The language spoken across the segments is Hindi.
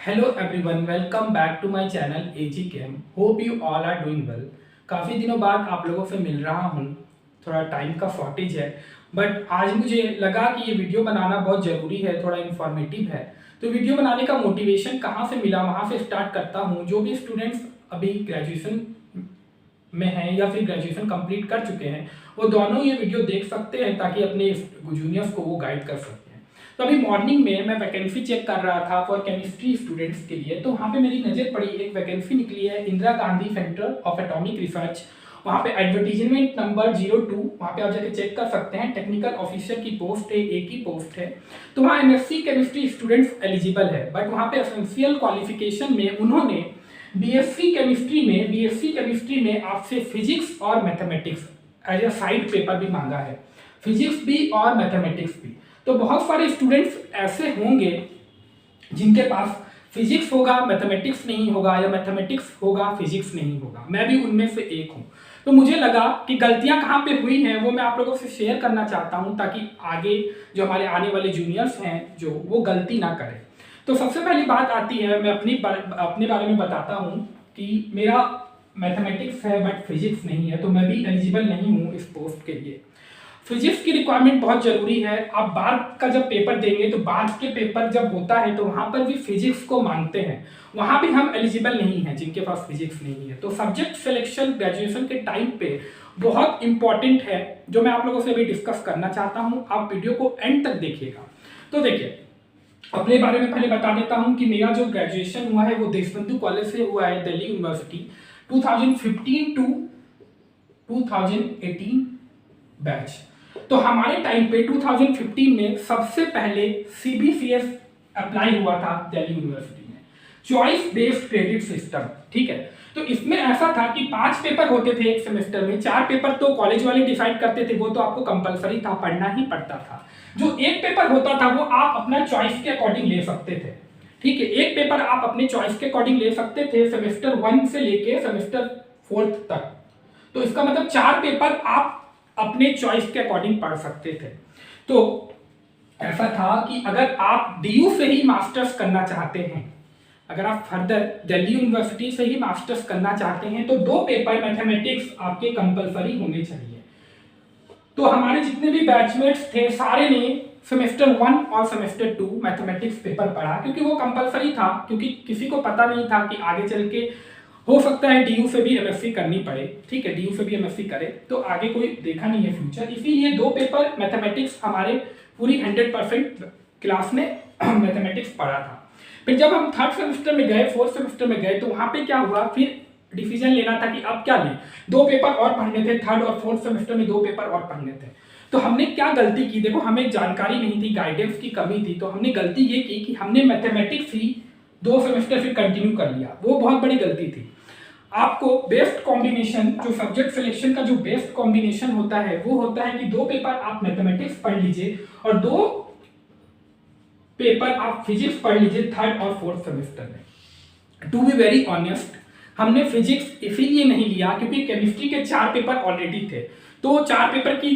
Hello everyone, welcome back to my channel AG chem. Hope you all are doing well. काफ़ी दिनों बाद आप लोगों से मिल रहा हूँ, थोड़ा टाइम का शॉर्टेज है, बट आज मुझे लगा कि ये वीडियो बनाना बहुत ज़रूरी है, थोड़ा इन्फॉर्मेटिव है। तो वीडियो बनाने का मोटिवेशन कहाँ से मिला, वहाँ से स्टार्ट करता हूँ। जो भी स्टूडेंट्स अभी ग्रेजुएशन में हैं या फिर ग्रेजुएशन कंप्लीट कर चुके हैं, वो दोनों ये वीडियो देख सकते हैं ताकि अपने जूनियर्स को वो गाइड कर सकते हैं। तो अभी मॉर्निंग में मैं वैकेंसी चेक कर रहा था फॉर केमिस्ट्री स्टूडेंट्स के लिए, तो वहाँ पे मेरी नज़र पड़ी, एक वैकेंसी निकली है Indira Gandhi centre of atomic research. वहाँ पे एडवर्टीजमेंट नंबर 02, वहाँ पे आप जाके चेक कर सकते हैं। टेक्निकल ऑफिसर की पोस्ट है, एक ही पोस्ट है। तो वहाँ एमएससी केमिस्ट्री स्टूडेंट्स एलिजिबल है, बट वहाँ पे एसेंशियल क्वालिफिकेशन में उन्होंने बीएससी केमिस्ट्री में आपसे फिजिक्स और mathematics as a side paper भी मांगा है, फिजिक्स भी और मैथमेटिक्स भी। तो बहुत सारे स्टूडेंट्स ऐसे होंगे जिनके पास फिजिक्स होगा, मैथमेटिक्स नहीं होगा, या मैथमेटिक्स होगा, फिजिक्स नहीं होगा। मैं भी उनमें से एक हूँ। तो मुझे लगा कि गलतियाँ कहाँ पे हुई हैं वो मैं आप लोगों से शेयर करना चाहता हूँ, ताकि आगे जो हमारे आने वाले जूनियर्स हैं जो वो गलती ना करें। तो सबसे पहली बात आती है, मैं अपने बारे में बताता हूँ कि मेरा मैथमेटिक्स है बट फिजिक्स नहीं है, तो मैं भी एलिजिबल नहीं हूँ इस पोस्ट के लिए। फिजिक्स की रिक्वायरमेंट बहुत जरूरी है। आप बार का जब पेपर देंगे तो बाद के पेपर जब होता है तो वहाँ पर भी फिजिक्स को मांगते हैं, वहाँ भी हम एलिजिबल नहीं हैं जिनके पास फिजिक्स नहीं है। तो सब्जेक्ट सिलेक्शन ग्रेजुएशन के टाइम पे बहुत इंपॉर्टेंट है, जो मैं आप लोगों से अभी डिस्कस करना चाहता हूँ। आप वीडियो को एंड तक देखिएगा। तो देखिए, अपने बारे में पहले बता देता हूँ कि मेरा जो ग्रेजुएशन हुआ है वो देशबंधु कॉलेज से हुआ है, दिल्ली यूनिवर्सिटी, 2015 टू 2018 बैच। तो हमारे टाइम पे 2015 में सबसे पहले सीबीसीएस अप्लाई हुआ था दिल्ली यूनिवर्सिटी में, चॉइस बेस्ड क्रेडिट सिस्टम। ठीक है, तो इसमें ऐसा था कि 5 पेपर होते थे एक सेमेस्टर में। 4 पेपर तो कॉलेज वाले डिसाइड करते थे, वो तो आपको कंपलसरी था, पढ़ना ही पड़ता था। जो एक पेपर होता था वो आप अपना चॉइस के अकॉर्डिंग ले सकते थे। ठीक है, एक पेपर आप अपने चॉइस के अकॉर्डिंग ले सकते थे, सेमेस्टर 1 से लेके सेमेस्टर 4 तक। तो इसका मतलब 4 पेपर आप अपने चॉइस के अकॉर्डिंग पढ़ सकते थे। तो ऐसा था कि अगर आप डीयू से ही मास्टर्स करना चाहते हैं, अगर आप फर्दर दिल्ली यूनिवर्सिटी से ही मास्टर्स करना चाहते हैं, तो 2 पेपर मैथमेटिक्स आपके कंपलसरी होने चाहिए। तो हमारे जितने भी बैचमेट्स थे सारे ने सेमेस्टर 1 और सेमेस्टर 2 मैथमेटिक्स पेपर पढ़ा, क्योंकि वो कंपलसरी था, क्योंकि किसी को पता नहीं था कि आगे चल के हो सकता है डीयू से भी एमएससी करनी पड़े। ठीक है, डीयू से भी एमएससी करे तो आगे कोई देखा नहीं है फ्यूचर, इसीलिए 2 पेपर मैथमेटिक्स हमारे पूरी 100% क्लास में मैथमेटिक्स पढ़ा था। फिर जब हम 3rd सेमेस्टर में गए, 4th सेमेस्टर में गए, तो वहाँ पे क्या हुआ, फिर डिसीजन लेना था कि अब क्या लें। 2 पेपर और पढ़ने थे, 3rd और 4th सेमेस्टर में 2 पेपर और पढ़ने थे। तो हमने क्या गलती की, देखो हमें जानकारी नहीं थी, गाइडेंस की कमी थी। तो हमने गलती ये की कि हमने मैथमेटिक्स ही 2 सेमेस्टर फिर कंटिन्यू कर लिया, वो बहुत बड़ी गलती थी। आपको बेस्ट कॉम्बिनेशन, जो सब्जेक्ट सिलेक्शन का जो बेस्ट कॉम्बिनेशन होता है वो होता है कि 2 पेपर आप मैथमेटिक्स पढ़ लीजिए और 2 पेपर आप फिजिक्स पढ़ लीजिए 3rd और 4th सेमेस्टर में। टू बी वेरी ऑनेस्ट, हमने फिजिक्स इसीलिए नहीं लिया क्योंकि केमिस्ट्री के 4 पेपर ऑलरेडी थे। तो 4 पेपर की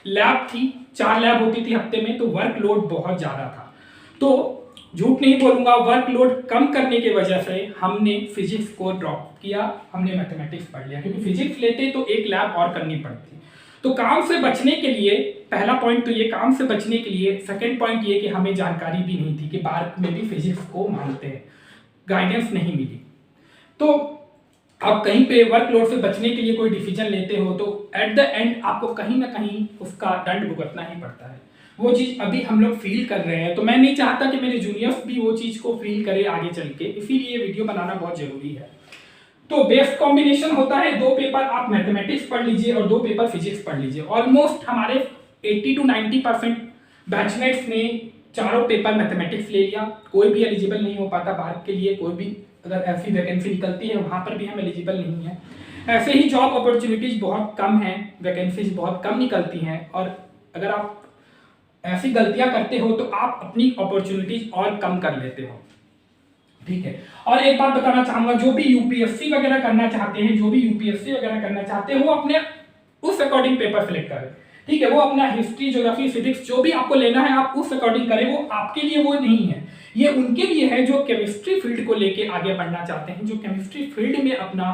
लैब थी, 4 लैब होती थी हफ्ते में, तो वर्कलोड बहुत ज़्यादा था। तो झूठ नहीं बोलूंगा, वर्कलोड कम करने की वजह से हमने फिजिक्स को ड्रॉप किया, हमने मैथमेटिक्स पढ़ लिया, क्योंकि फिजिक्स लेते तो एक लैब और करनी पड़ती। तो काम से बचने के लिए पहला पॉइंट तो ये, काम से बचने के लिए सेकंड पॉइंट ये कि हमें जानकारी भी नहीं थी कि बार में भी फिजिक्स को मानते हैं, गाइडेंस नहीं मिली। तो आप कहीं पे वर्कलोड से बचने के लिए कोई डिसीजन लेते हो तो एट द एंड आपको कहीं ना कहीं उसका दंड भुगतना ही पड़ता है। वो चीज़ अभी हम लोग फील कर रहे हैं, तो मैं नहीं चाहता कि मेरे जूनियर्स भी वो चीज़ को फील करे आगे चल के, इसीलिए वीडियो बनाना बहुत जरूरी है। तो बेस्ट कॉम्बिनेशन होता है 2 पेपर आप मैथमेटिक्स पढ़ लीजिए और 2 पेपर फिजिक्स पढ़ लीजिए। ऑलमोस्ट हमारे 80 to 90% बैचमेट्स ने चारों पेपर मैथमेटिक्स ले लिया। कोई भी एलिजिबल नहीं हो पाता बाहर के लिए, कोई भी अगर ऐसी वैकेंसी निकलती है वहाँ पर भी हम एलिजिबल नहीं है। ऐसे ही जॉब अपॉर्चुनिटीज बहुत कम हैं, वैकेंसीज बहुत कम निकलती हैं, और अगर आप ऐसी गलतियां करते हो तो आप अपनी अपॉर्चुनिटीज और कम कर लेते हो। ठीक है, और एक बात बताना चाहूंगा, जो भी यूपीएससी वगैरह करना चाहते हैं, वो अपने उस अकॉर्डिंग पेपर सिलेक्ट करें। ठीक है, वो अपना हिस्ट्री, ज्योग्राफी, फिजिक्स जो भी आपको लेना है आप उस अकॉर्डिंग करें, वो आपके लिए वो नहीं है। ये उनके लिए है जो केमिस्ट्री फील्ड को लेके आगे बढ़ना चाहते हैं, जो केमिस्ट्री फील्ड में अपना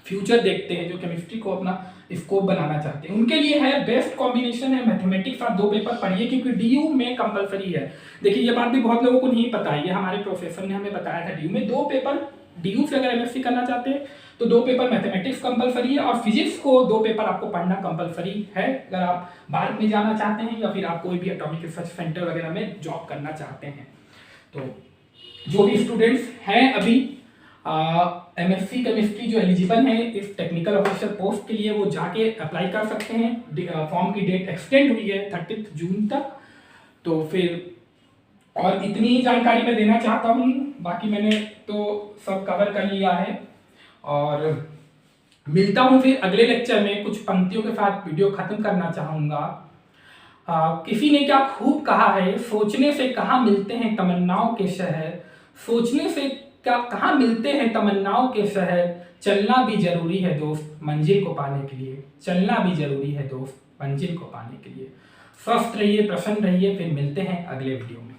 फ्यूचर देखते हैं, जो केमिस्ट्री को अपना स्कोप बनाना चाहते हैं, उनके लिए है बेस्ट कॉम्बिनेशन है मैथमेटिक्स। आप 2 पेपर पढ़िए क्योंकि डीयू में कंपलसरी है। देखिए ये बात भी बहुत लोगों को नहीं पता है, ये हमारे प्रोफेसर ने हमें बताया था। डीयू में 2 पेपर, डीयू से अगर एमएससी करना चाहते हैं तो 2 पेपर मैथमेटिक्स कंपलसरी है, और फिजिक्स को 2 पेपर आपको पढ़ना कंपलसरी है अगर आप भारत में जाना चाहते हैं या फिर आप कोई भी एटॉमिक रिसर्च सेंटर वगैरह में जॉब करना चाहते हैं। तो जो भी स्टूडेंट्स हैं अभी एमएससी केमिस्ट्री जो एलिजिबल हैं इस टेक्निकल ऑफिसर पोस्ट के लिए, वो जाके अप्लाई कर सकते हैं। फॉर्म की डेट एक्सटेंड हुई है 30 जून तक। तो फिर और इतनी ही जानकारी मैं देना चाहता हूँ, बाकी मैंने तो सब कवर कर लिया है। और मिलता हूँ फिर अगले लेक्चर में, कुछ पंक्तियों के साथ वीडियो खत्म करना चाहूँगा। किसी ने क्या खूब कहा है, सोचने से कहाँ मिलते हैं तमन्नाओं के शहर, सोचने से क्या कहाँ मिलते हैं तमन्नाओं के शहर, चलना भी जरूरी है दोस्त मंजिल को पाने के लिए, चलना भी जरूरी है दोस्त मंजिल को पाने के लिए। स्वस्थ रहिए, प्रसन्न रहिए, फिर मिलते हैं अगले वीडियो में।